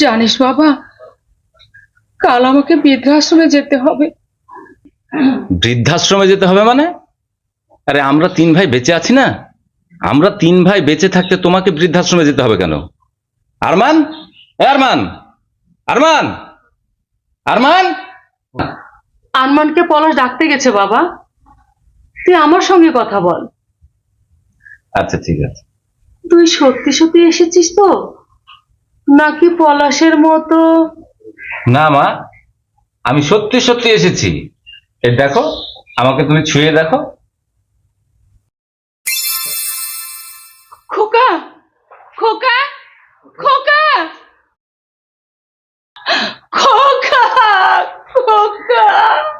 জানিস বাবা, কাল আমাকে বৃদ্ধাশ্রমে যেতে হবে। বৃদ্ধাশ্রমে যেতে হবে মানে? আরে আমরা তিন ভাই বেঁচে আছি না? আমরা তিন ভাই বেঁচে থাকতে তোমাকে বৃদ্ধাশ্রমে যেতে হবে কেন? আরমান, এ আরমান, আরমান, আরমান। আরমানকে পলাশ ডাকতে গেছে বাবা, তুই আমার সঙ্গে কথা বল। আচ্ছা ঠিক আছে। তুই সত্যি সত্যি এসেছিস তো, নাকি পলাশের মতো? না মা, আমি সত্যি সত্যি এসেছি। এই দেখো, আমাকে তুমি ছুঁয়ে দেখো। খোকা, খোকা, খোকা, খোকা, খোকা।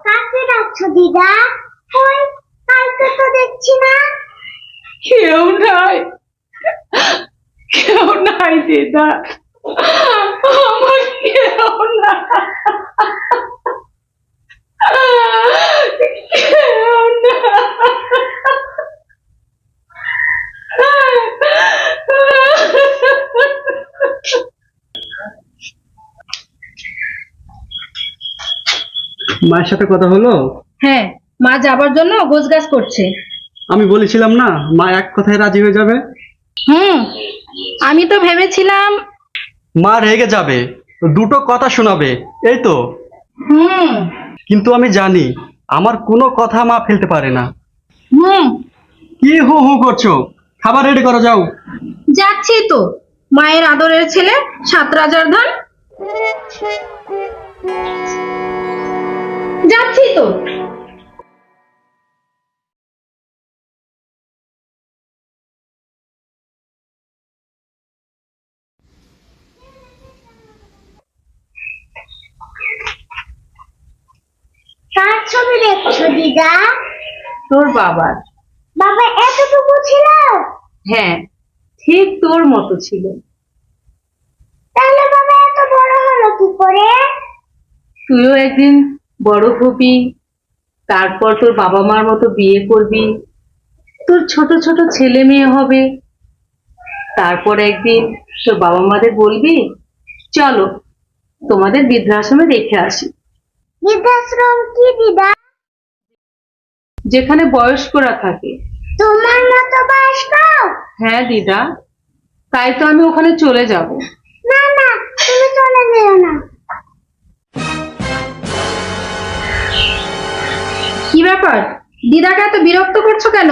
কাকে ডাকছো দিদা? কই, কালকে তো দেখছি না। কেউ নাই, কেউ নাই দিদা, আমার কেউ না, কেউ না। মায়ের সাথে কথা হলো? হ্যাঁ, মা যাবার জন্য গোছগাছ করছে। আমি বলেছিলাম না মা এক কথায় রাজি হয়ে যাবে। আমি তো ভেবেছিলাম। মা রেগে যাবে, দুটো কথা শোনাবে, এই তো। কিন্তু আমি জানি আমার কোনো কথা মা ফেলতে পারে না। কি হু হু করছো? খাবার রেডি করো, যাও। যাচ্ছি তো, মায়ের আদরের ছেলে সাত রাজার ধন। যাচ্ছি তো। কার ছবি দেখছো দিদা? তোর বাবার। বাবা এতটুকু ছিল? হ্যাঁ, ঠিক তোর মতো ছিল। তাহলে বাবা এত বড় হলো কি করে? তুইও একদিন বড় হবি, তারপর তোর বাবা মার মতো বিয়ে করবি, তোর ছোট ছোট ছেলে মেয়ে হবে, তারপর একদিন তোর বাবা মাদের বলবি চলো তোমাদের বৃদ্ধাশ্রমে রেখে আসি। বৃদ্ধাশ্রম কি দিদা? যেখানে বয়স্করা থাকে। তোমার মতো বয়স্ক? হ্যাঁ দিদা, তাই তো আমি ওখানে চলে যাব। না না, তুমি চলে যেও না। কি ব্যাপার, দিদাকে এত বিরক্ত করছো কেন?